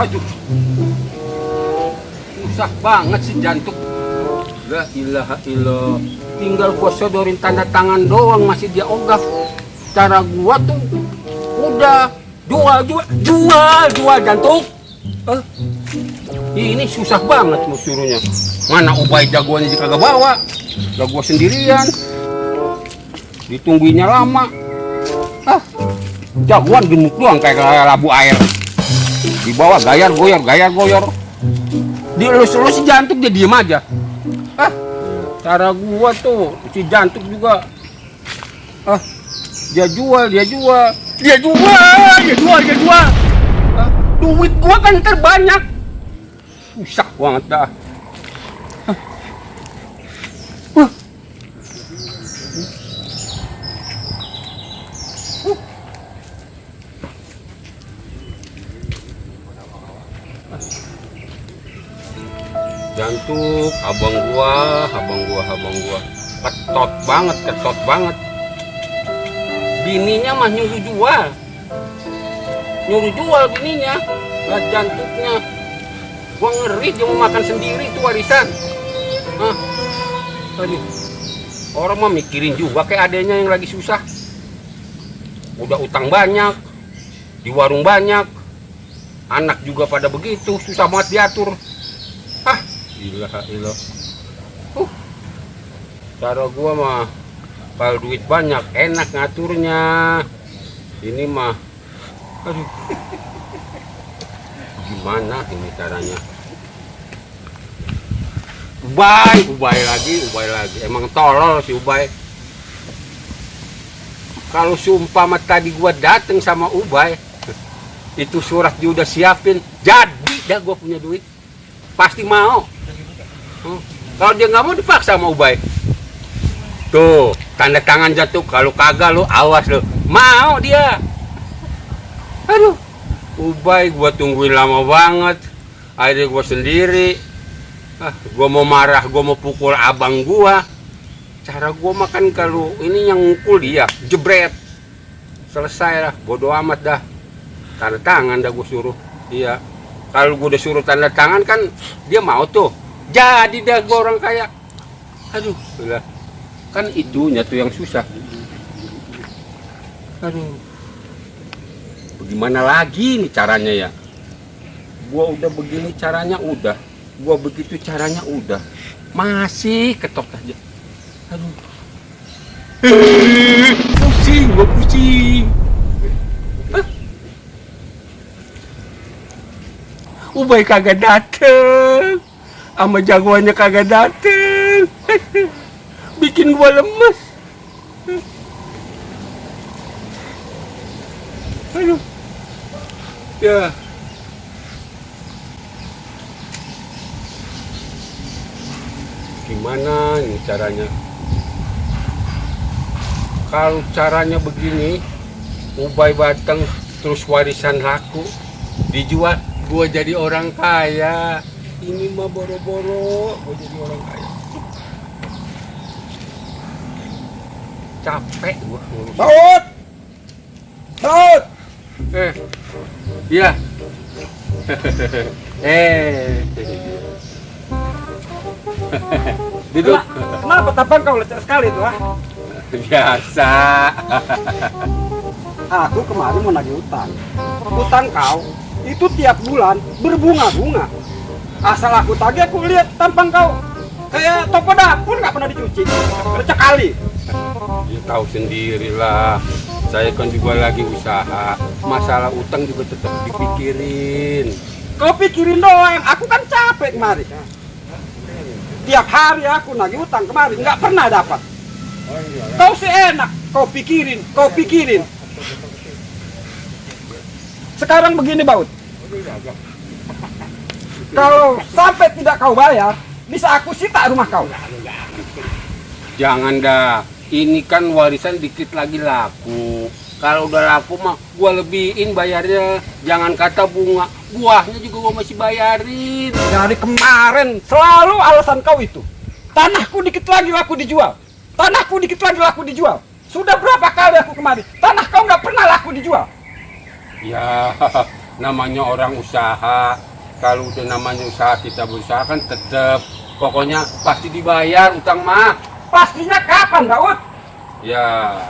Aduh, susah banget sih jantung. La ilaha illallah. Tinggal gua sodorin tanda tangan doang masih dia ogah. Cara gua tuh udah jual jantung. Ini susah banget lu suruhnya. Mana Ubay jagoannya dia kagak bawa. Lah gua sendirian. Ditungguinnya lama. Jagoan gemuk doang kayak labu air. Dibawa gayar goyor. Dielus-elus si jantung dia diem aja. Cara gua tuh si jantung juga. Dia jual. Duit gua kan terbanyak. Susah banget dah. Jantung, abang gua. Ketot banget. Bininya mah nyuruh jual bininya. Lah jantungnya. Gua ngeri dia mau makan sendiri itu warisan. Aduh. Orang mah mikirin juga kayak adanya yang lagi susah. Udah utang banyak. Di warung banyak. Anak juga pada begitu, susah banget diatur. Ilaha. Cara gua mah kalau duit banyak enak ngaturnya. Ini mah aduh. Gimana ini caranya? Ubay lagi. Emang tolol si Ubay. Kalau sumpah tadi gua dateng sama Ubay, itu surat dia udah siapin, jadi dah gua punya duit. Pasti mau. Kalau dia nggak mau dipaksa sama Ubay. Tuh, tanda tangan jatuh. Kalau kagak lu awas lu. Mau dia. Aduh. Ubay gua tungguin lama banget. Akhirnya gua sendiri. Gua mau marah, gua mau pukul abang gua. Cara gua makan kalau ini yang ngukul dia, jebret. Selesai lah, bodo amat dah. Tanda tangan dah gua suruh. Iya. Kalau gua udah suruh tanda tangan kan dia mau tuh. Jadi dah gua orang kaya. Aduh, lah. Kan itunya tuh yang susah. Aduh. Bagaimana lagi nih caranya ya? Gua udah begini caranya udah. Gua begitu caranya udah. Masih ketok aja. Aduh. Gua pusing. Ubay kagak dateng. Sama jagoannya kagak dateng. Bikin gua lemes. Aduh. Ya. Gimana ini caranya? Kalau caranya begini, Ubay batang terus warisan laku, dijual, gua jadi orang kaya. Ini mah boro-boro, gua jadi orang kaya. Capek gua ngurus. Baut! Iya. Duduk. Kenapa tampang kau lecek sekali tuh? Biasa. Aku kemarin mau nagih utang. Utang kau itu tiap bulan berbunga-bunga. Asal aku tagih, aku lihat tampang kau kayak toko dapur nggak pernah dicuci. Lecek kali. Ya tahu sendirilah. Saya kan juga lagi usaha. Masalah utang juga tetap dipikirin. Kau pikirin doang. Aku kan capek kemarin. Tiap hari aku nagih utang kemarin nggak pernah dapat. Kau seenak. Kau pikirin. Sekarang begini Baut. Kalau sampai tidak kau bayar, bisa aku sita rumah kau. Jangan dah. Ini kan warisan dikit lagi laku. Kalau udah laku mah gua lebihin bayarnya. Jangan kata bunga, buahnya juga gua masih bayarin. Dari kemarin selalu alasan kau itu. Tanahku dikit lagi laku dijual. Sudah berapa kali aku kemari, tanah kau nggak pernah laku dijual. Ya, namanya orang usaha. Kalau udah namanya usaha, kita berusaha kan tetap, pokoknya pasti dibayar utang mah. Pastinya kapan, Daud? Ya,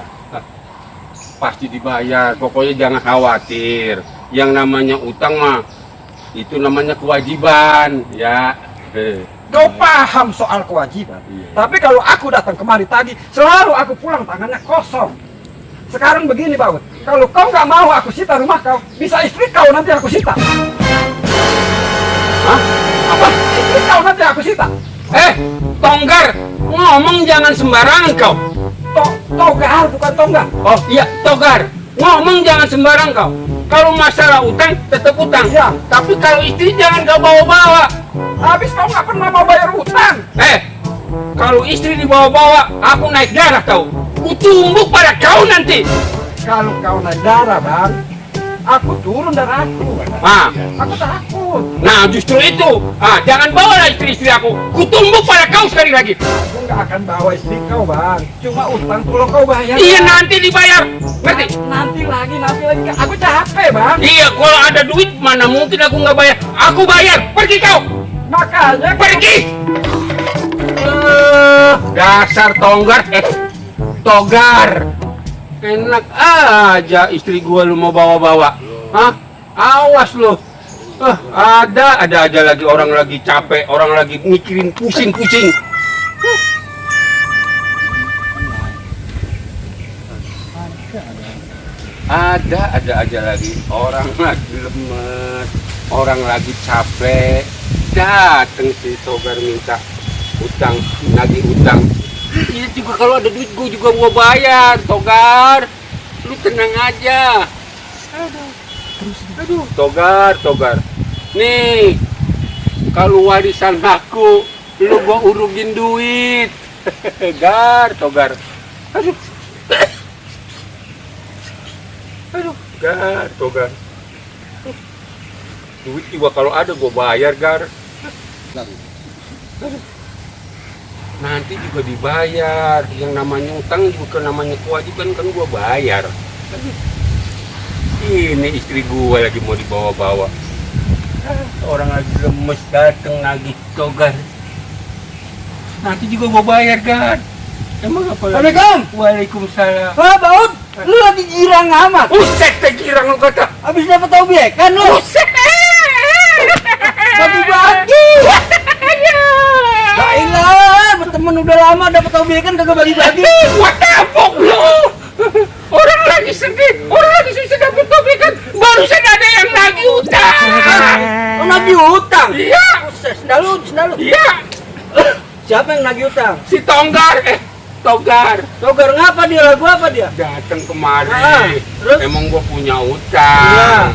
pasti dibayar. Pokoknya jangan khawatir. Yang namanya utang mah, itu namanya kewajiban, ya. Kau paham soal kewajiban. Iya. Tapi kalau aku datang kemari tadi, selalu aku pulang tangannya kosong. Sekarang begini, Baut. Kalau kau nggak mau aku sita rumah kau, bisa istri kau nanti aku sita. Hah? Apa? Istri kau nanti aku sita. Tonggar, ngomong jangan sembarangan kau. Togar, bukan tonggak. Oh iya, Togar, ngomong jangan sembarang kau. Kalau masalah utang, tetap utang. Iya. Tapi kalau istri jangan kau bawa-bawa. Habis kau nggak pernah mau bayar utang. Kalau istri dibawa-bawa, aku naik darah kau. Kutumbuk pada kau nanti. Kalau kau naik darah, Bang, aku turun darahku. Aku takut. Nah justru itu. Jangan bawa istri-istri aku. Kutumbuk pada kau sekali lagi. Aku nggak akan bawa istri kau, Bang. Cuma utang tolong kau bayar. Iya Bang. nanti dibayar. Ngerti? Nanti lagi. Aku capek, Bang. Iya kalau ada duit mana mungkin aku nggak bayar. Aku bayar. Pergi kau. Makanya Pergi. Dasar Tonggar. Togar. Enak aja istri gua lu mau bawa-bawa. Hah? Awas lu. Ada aja lagi orang lagi capek, orang lagi mikirin pusing-pusing. Ada aja lagi orang lagi lemes, orang lagi capek. Dateng si Togar minta utang, nagih utang. Iya juga kalau ada duit gue juga mau bayar, Togar. Lu tenang aja. Aduh, Togar. Nih, kalau warisan aku, lu gua urugin duit. Togar. Aduh, Togar. Duit juga kalau ada gua bayar, Gar. Nanti juga dibayar. Yang namanya utang juga namanya kewajiban kan gua bayar. Ini istri gua lagi mau dibawa-bawa. Orang lagi lemes dateng lagi, Togar. Nanti juga gua bayar, Gar. Emang apa lagi? Assalamualaikum. Waalaikumsalam. Baut, lu lagi girang amat. Buset, girang lu kata. Habis dapat objek kan lu? Buset. Bagi-bagi. Baiklah, berteman udah lama dapat objek kan kagak bagi-bagi. Gua tapok lu. Orang lagi sedih, orang lagi susah dapat topik kan. Barusan ada yang nagih utang. Oh, nagih utang? Iya. Sendalu. Iya. Siapa yang nagih utang? Si Tonggar. Togar. Togar ngapa dia? Lagu apa dia? Datang kemari. Terus? Emang gua punya utang.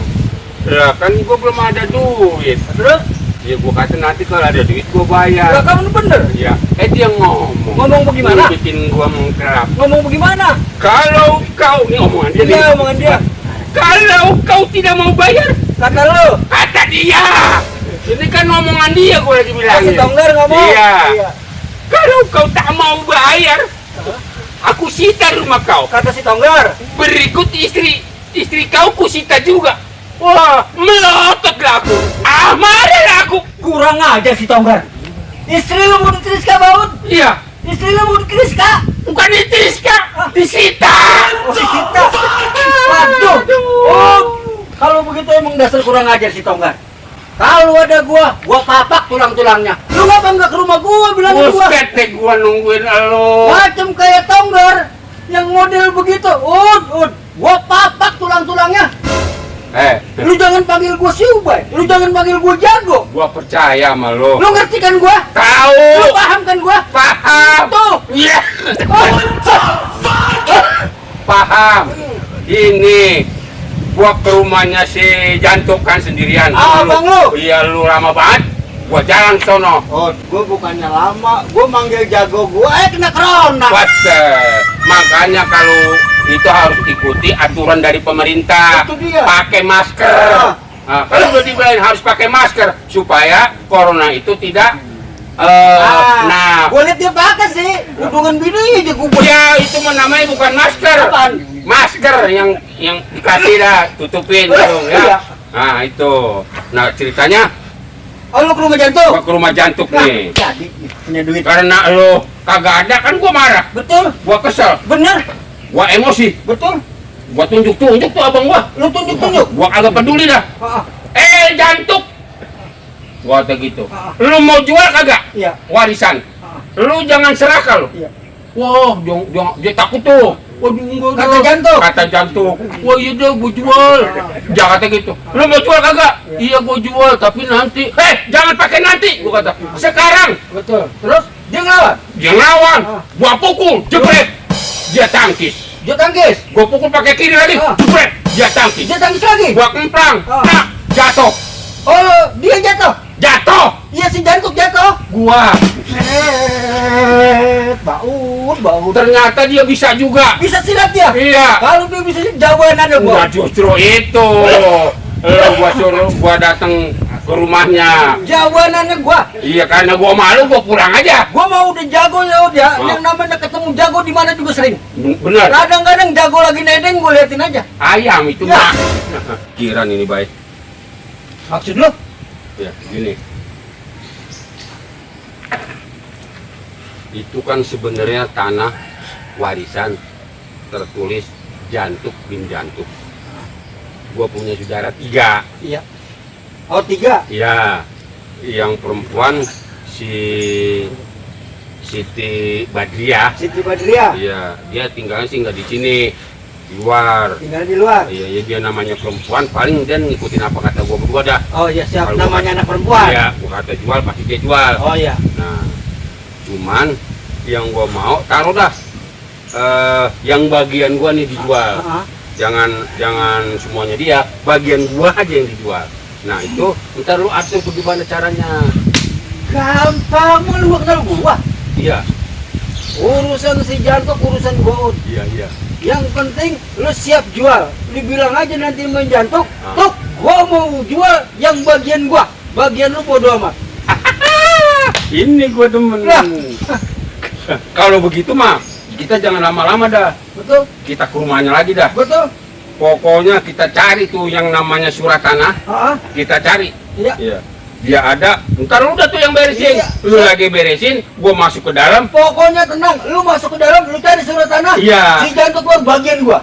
Lah kan gua belum ada duit. Terus? Ya gua kata nanti kalau ada duit gua bayar. Lah kamu bener? Ya, dia ngomong. Ngomong bagaimana? Lu bikin gua mengkerap. Ngomong bagaimana? Kalau kau ini omongan dia. Iya, omongan dia. Kalau kau tidak mau bayar, Kata lu. kata dia. Ini kan omongan dia gua lagi bilangin. Si Tonggar ngomong. Iya. Kalau kau tak mau bayar, aku sita rumah kau. Kata si Tonggar. Berikut istri kau kusita juga. Wah, melototlah aku. Marah aku. Kurang aja si Tonggar. Istri lu mau dikriska, Baut? Iya, Istri lu mau dikriska? bukan ditiska, disita. Oh, disita. Waduh. Oh, kalau begitu emang dasar kurang ajar si Tonggar. Kalau ada gua papak tulang-tulangnya. Lu ngapa nggak ke rumah gua bilang gua? Buset deh gua nungguin elo. Macam kayak Tonggar yang model begitu. Gua papak tulang-tulangnya. Lu jangan panggil gua si Ubay. Lu jangan panggil gua jago. Gua percaya sama lo. Lu ngerti kan gua? Tahu. Lu paham kan gua? Paham. Tuh. Iya. Oh. Paham. Ini gua ke rumahnya si Jantuk kan sendirian. Abang lu? Iya, lu lama banget. Gua jalan sono. Gua bukannya lama. Gua manggil jago gua. Kena corona. Makanya kalau itu harus ikuti aturan dari pemerintah. Itu dia. Pakai masker. Kalau udah dibilang harus pakai masker supaya corona itu tidak. Nah, gua lihat dia pakai sih. Hubungan bini aja gua. ya itu mah namanya bukan masker. Apaan? Masker yang dikasih dah tutupin gitu Iya. ya. Nah itu. Nah ceritanya Oh, lu ke rumah jantung? gua ke rumah jantung Nah, nih. jadi punya duit. Karena lo kagak ada kan gua marah. Betul, Gua kesel. bener, Gua emosi. betul. Gua tunjuk-tunjuk tuh abang gua. Lu tunjuk-tunjuk. Gua kagak peduli dah. Ah, Jantung. Gua kata gitu. Ah. Lu mau jual kagak? iya. Warisan. Ah, Lu jangan serakal. iya. Wah, dia takut tuh. Waduh, enggak. Kata jantung. Kata jantung. Wah, iya deh, gua jual. Jangan kata gitu. Lu mau jual kagak? Iya, gua jual, tapi nanti. Jangan pakai nanti, gua kata. Sekarang. Betul. Terus dia ngelawan. Dia ngelawan. Ah. Gua pukul, jebret. Dia tangkis. Dia tangkis. Gua pukul pakai kiri lagi, Ah. jebret. Dia tangkis. Dia tangkis lagi. Gua kemplang. Ah. Nah, jatuh. Oh, dia jatuh. Jatuh. Iya si jantung jatuh. Gua. Baut. Ternyata dia bisa juga. Bisa silat dia. Iya. Kalau dia bisa jawaban ada gua. Enggak justru itu. Gua suruh gua datang ke rumahnya. Jawabannya gua. Iya karena gua malu gua pulang aja. Gua mau udah jago ya udah. Ah. Yang namanya ketemu jago di mana juga sering. Bener. Kadang-kadang jago lagi nedeng gua liatin aja. Ayam itu Ya. mah. Kiran ini baik. Maksud lu? Ya, gini. Itu kan sebenarnya tanah warisan tertulis Jantuk bin Jantuk. Gua punya saudara 3. Iya. Oh 3. Iya. Yang perempuan si Siti Badriah. Siti Badriah. Iya, dia tinggalnya sih nggak di sini, di luar. Tinggal di luar. Iya, ya dia namanya perempuan, paling dia ngikutin apa kata gua berdua dah. Oh iya siap. Kalau Namanya anak perempuan. Iya, gua kata jual pasti dia jual. Oh iya. Nah, cuman yang gua mau taruh dah. Yang bagian gua nih dijual. Ah, ah. Jangan semuanya dia, bagian gua aja yang dijual. Nah itu ntar lu atur bagaimana caranya. Gampang lu kenal gua. Iya, Urusan si jantung urusan gua. iya. Yang penting lu siap jual. Lu bilang aja nanti main jantung. Ah. Tuh, gua mau jual yang bagian gua. Bagian lu bodo amat. Ini gua demen. Lah. Kalau begitu mah kita jangan lama-lama dah. Betul? Kita ke rumahnya lagi dah. Betul? Pokoknya kita cari tuh yang namanya surat tanah. Ah, Kita cari. iya. Iya. Dia ada. Ntar lu udah tuh yang beresin. Iya. Lu lagi beresin, gua masuk ke dalam. Pokoknya tenang, lu masuk ke dalam, lu cari surat tanah. Iya. Si jantung gua bagian gua.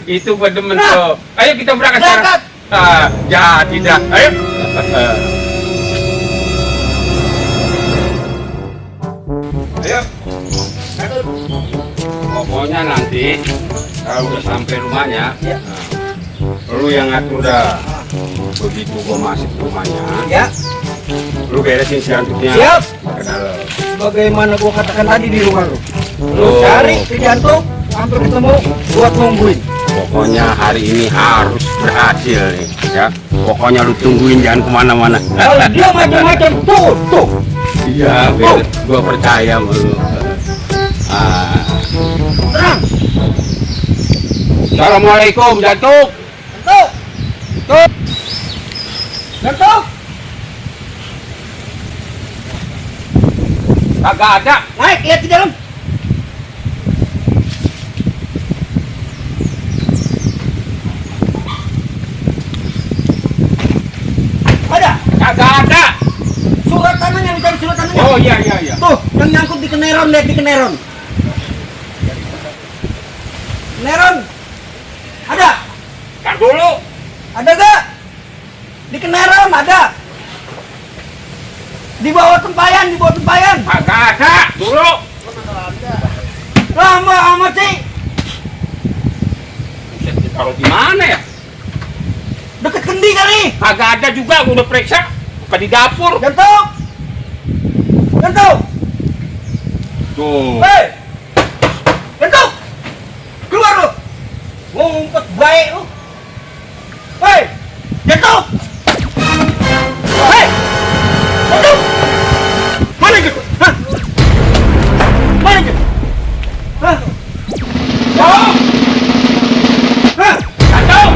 Itu gua demen Nah. tuh. Ayo kita berangkat Berangkat. sekarang. Jadi dah. Ayo. Ayo. Pokoknya nanti kalau udah sampai rumahnya, Iya. lu yang ngatur dah. Begitu gua masuk ke rumahnya, Ya, lu beresin si jantuknya. siap. Ke dalam. Bagaimana gua katakan tadi di rumah lu. Lu Oh. cari si jantung, sampai ketemu, buat nungguin. Pokoknya hari ini harus berhasil nih, ya. Pokoknya lu tungguin jangan kemana-mana. Kalau dia macam-macam, tuh. Iya, gua percaya sama lu. Terang. Assalamualaikum, Jantuk. Tuh. Tuh. Jantung. Kagak ada. Naik, lihat di dalam. Ada. Kagak ada. Surat tanahnya, dicari surat tanahnya. Oh iya. Tuh, yang nyangkut di keneron, lihat di keneron. Keneron. Ada? Ntar dulu. Ada gak? Di keneron ada. Di bawah tempayan, Kagak ada. Dulu. Lama amat sih. Buset, ditaruh di mana ya? Deket kendi kali. Kagak ada juga, gua udah periksa. Bukan di dapur. Jantung. Tuh. Hei. Jantung. Keluar lu. Ngumpet baik lu. Hei. Jantung. Hei. Jantung. Mana gitu? Hah? Mana gitu? Hah? Jauh. Hah? Jantuk.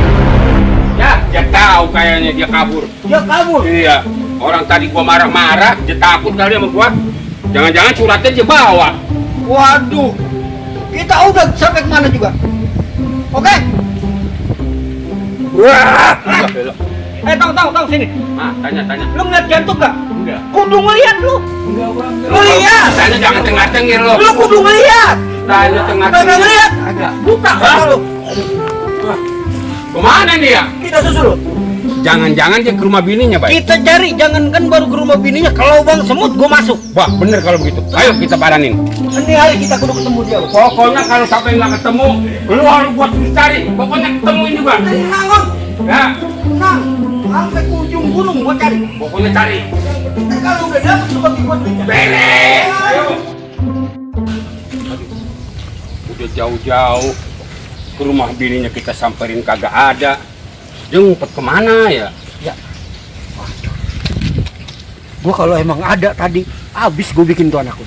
Ya, dia tahu kayaknya dia kabur. Dia kabur. Iya. Orang tadi gua marah-marah, dia takut kali sama gua. Jangan-jangan suratnya dia bawa. Waduh. Kita udah sampai kemana juga. Oke? Wah. Tahu sini. Ah, tanya. Lu ngeliat jantung gak? Enggak. Kudu ngeliat lu. Enggak, Bang. Lu lihat. Tanya jangan tengah-tengir lo. Lu kudu ngeliat. Tanya tengah-tengir. Kagak ngeliat. Agak. Buka mata lu. Kemana dia? Kita susul. Jangan-jangan dia ke rumah bininya, Bay. Kita cari, jangankan baru ke rumah bininya, kalau bang semut gua masuk. Wah, bener kalau begitu. Ayo kita baranin. Nanti hari kita kudu ketemu dia. Pokoknya kalau sampai nggak ketemu, lu harus buat cari. Pokoknya ketemuin juga. Tenang, Ya, tenang. Sampai ke ujung gunung gua cari. pokoknya cari. Kalau udah dapet lu bagi gua duitnya. Beres. Ayo. Udah jauh-jauh ke rumah bininya kita samperin kagak ada. Dia ngumpet kemana ya? Ya. Waduh. Gua kalau emang ada tadi, habis gua bikin tuh anakku.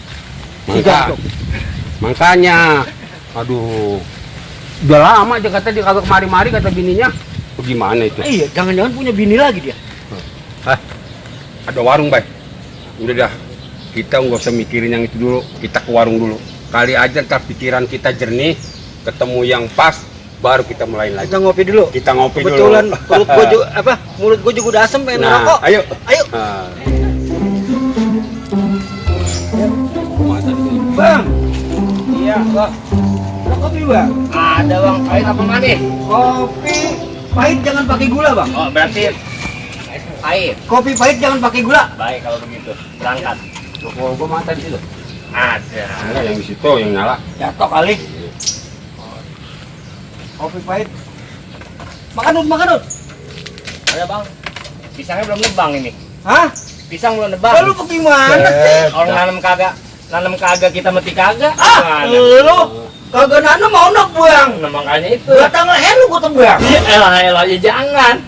Makanya, aduh, udah lama aja kata dia kagak kemari-mari kata bininya. Gimana itu? Iya, jangan-jangan punya bini lagi dia. Hah? Ada warung, Bay. Udah dah, kita nggak usah mikirin yang itu dulu. Kita ke warung dulu. Kali aja ntar pikiran kita jernih, ketemu yang pas, baru kita mulai lagi. Kita ngopi dulu. Kita ngopi Kebetulan dulu. perut gua juga mulut gua juga udah asem pengen ngerokok. Ayo. Ayo. Nah. Bang. Iya, Bang. Ada kopi, Bang? Ada bang, pahit apa manis? Kopi pahit jangan pakai gula, Bang. Oh berarti pahit. Kopi pahit jangan pakai gula. Baik kalau begitu, berangkat. Gua mata di situ. Ada. Enggak yang di situ yang nyala. Jatuh kali. Kopi pahit. Makan, Dut. Ada bang. Pisangnya belum nebang ini. Hah? Pisang belum nebang. Lalu bagaimana sih? Orang nanam kagak kita meti kagak. Ah, lu kagak nanam mau nak buang. Nah, makanya itu. Batang leher lu gua tebang. Elah ya jangan.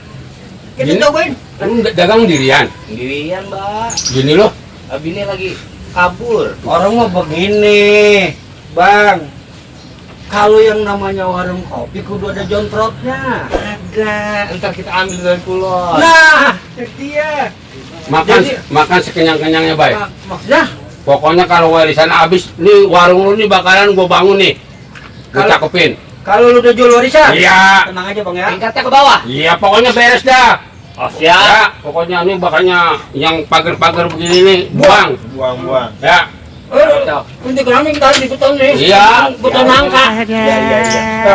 Kita Ini- cobain. Lu dagang dirian. Sendirian mbak. Gini loh. Ini lagi kabur. Orang mah begini, Bang. Kalau yang namanya warung kopi kudu ada jontrotnya. Ada. Ntar kita ambil dari kulon. Nah, itu dia. Makan sekenyang-kenyangnya, Bay. Maksudnya? Pokoknya kalau warisan habis, nih warung lu nih bakalan gua bangun nih. Gua Kalau- cakepin. Kalau lu udah jual warisan? Iya. Tenang aja, Bang ya. Tingkatnya ke bawah. Iya, pokoknya beres dah. Oh siap. Ya, pokoknya ini bakalnya yang pagar-pagar begini nih, buang. Buang. Ya. Nanti kami kita di beton nih. Iya. Beton nangka. Iya.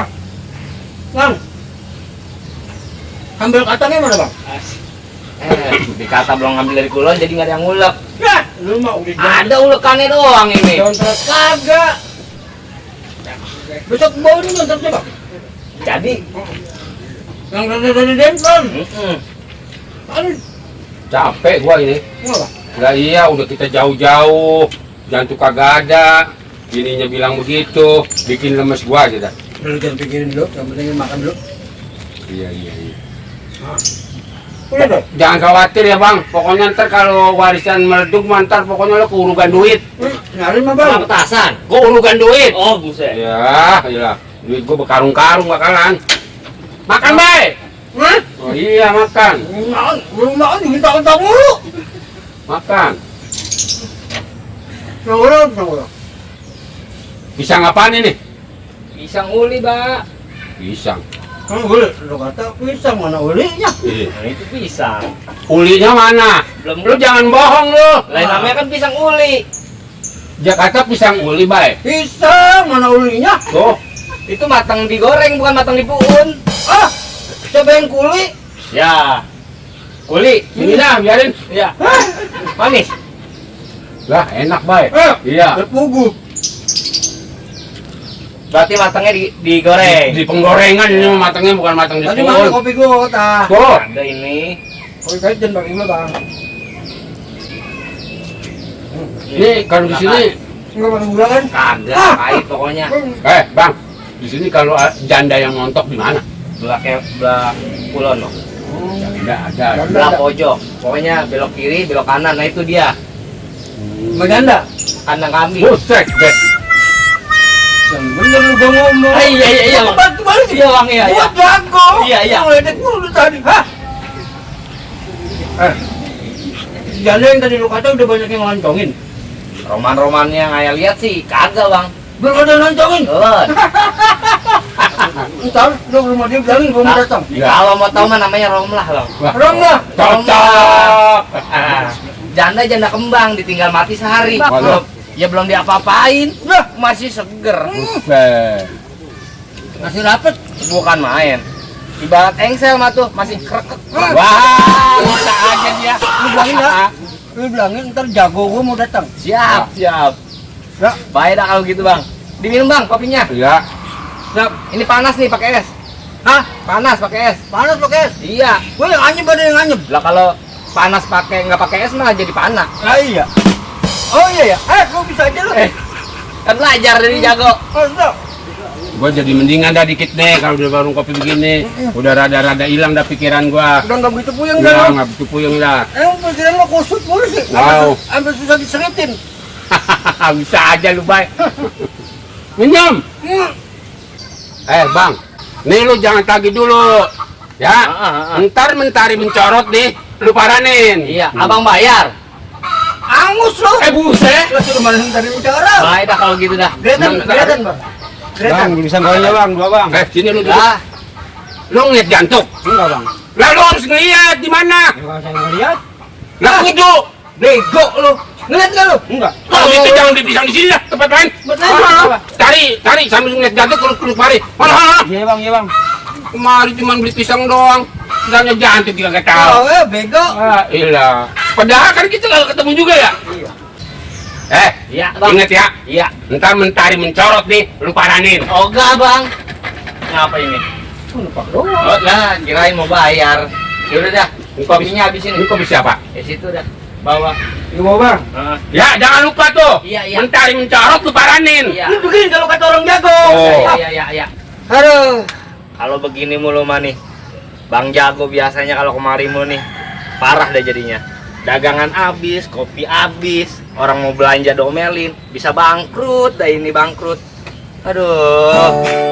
Bang. Ambil katanya mana, Bang? Dikata belum ngambil dari kulon jadi nggak ada yang ngulek. Ya, lu mah udah Ada ulekannya doang ini. jontrot kagak. Besok bawa ini jontrotnya, Bang. Jadi. Yang dari dempel. Aduh, Capek gua ini. ngapa? Lah iya, udah kita jauh-jauh. Jantung kagak ada. Bininya bilang begitu, bikin lemes gua aja dah. Lu jangan pikirin dulu, yang penting makan dulu. Iya. Udah deh. Jangan khawatir ya, Bang. Pokoknya ntar kalau warisan meleduk, ntar pokoknya lo keurugan duit. Nyari mah, Bang. Petasan. Gua urugan duit. Oh buset. Ya, iyalah. Duit gua berkarung-karung bakalan. Makan, Bay. Hah? Oh iya, makan. Belum makan diminta-minta mulu. Makan. Nongol. Pisang apaan ini? Pisang uli, Pak. Pisang. Kan boleh, lu kata pisang mana ulinya? Nah, itu pisang. Ulinya mana? Belum. Lu jangan bohong lu. Lain namanya kan pisang uli. Jakarta pisang uli, Bay. Pisang mana ulinya? Tuh. Itu matang digoreng bukan matang dipuun. Ah, cobain kuli. Ya. Uli. Ini dah, biarin. Ya. Hah? Manis. Lah, enak, Bay. Iya. Berpugu. Berarti matangnya digoreng. Di penggorengan ini mah matangnya bukan matang di Tadi mana pohon. kopi gua tah? Tuh. Ada ini. Kopi pahit jangan pakai gula, Bang. Nih, kalau di sini, Enggak pakai gula kan? Kagak pahit pokoknya. Bang, di sini kalau janda yang ngontok di mana? Belah kulon loh. Ada. Belah pojok. Pokoknya belok kiri, belok kanan. Nah itu dia. Maganda. Kandang kambing. Buset, deh. Yang bener lu gua ngomong. Iya. Bantu balik. Iya bang, iya. Gua jago. Iya. Yang ledek mulu tadi. Hah? Janda yang tadi lu kata udah banyak yang loncongin. Roman-romannya yang ayah lihat sih kagak bang. Belum ada loncongin. Belum. Entar, lu rumah dia bilangin gua mau datang. Kalau mau tahu mah namanya Romlah, Bang. Romlah. Cocok. Janda kembang ditinggal mati sehari. Waduh. Belum diapa-apain. Masih seger. Buset. Masih dapet. Bukan main. Ibarat engsel mah tuh masih krek. Wah, bisa aja dia. Lu bilangin ya. Lu bilangin ntar jago gua mau datang. Siap. Ya. Baik dah kalau gitu, Bang. Diminum, Bang, kopinya. Ya. Ini panas nih pakai es. Hah? Panas pakai es. Panas pakai es. Iya. Gua yang anyep ada yang anyep. Lah kalau panas nggak pakai es mah jadi panas. Ah iya. Oh iya ya. Gua bisa aja lu. Kan belajar dari jago. Oh, stop. Gua jadi mendingan dah dikit nih kalau di warung kopi begini. Udah rada-rada hilang dah pikiran gua. Udah nggak begitu puyeng Udah dah lu. nggak begitu puyeng dah. Pikiran lo kusut mulu sih. Wow. Sampai susah diseritin. Bisa aja lu, Bay. Minum. Bang. Nih lu jangan tagih dulu. Ya. Ntar mentari mencorot nih, lu paranin. Iya, Abang bayar. Angus lo. Buset. Lo suruh mana dari bicara. Baik dah kalau gitu dah. Gretan, Bang. Bang, tulisan golnya bang, 2 bang. Sini lu dulu. Lah, Lu ngeliat jantung. Enggak, Bang. Lah lu harus ngeliat di mana? Ya kalau saya ngeliat, Lah kudu. bego lu. Ngeliat enggak lu? Enggak. Kalau gitu jangan dipisang di sini dah, tempat lain. Tempat lain, Ah, apa? Cari sambil ngeliat jantung kalau mari. Mana? Iya bang, iya bang. Kemarin cuma beli pisang doang. Sedangkan jantung juga nggak tahu. Oh, bego. Iya. Padahal kan kita nggak ketemu juga ya. Iya. iya, Bang. Ingat ya. Iya. Ntar mentari mencorot nih, lu paranin. Oga, Bang. Ngapa ini? Numpang doang. Oh, lah, kirain mau bayar. Ya udah dah, kopinya habisin. Ini kopi siapa? Situ dah. Bawa. Ini mau, Bang. Ya, jangan lupa tuh. Iya, iya. Mentari mencorot lu paranin. Iya. Ini begini kalau kata orang jago. Oh. Iya. Aduh. Kalau begini mulu mah nih, Bang Jago biasanya kalau kemari mulu nih, parah deh jadinya. Dagangan habis, kopi habis, orang mau belanja domelin, bisa bangkrut dah ini bangkrut. Aduh.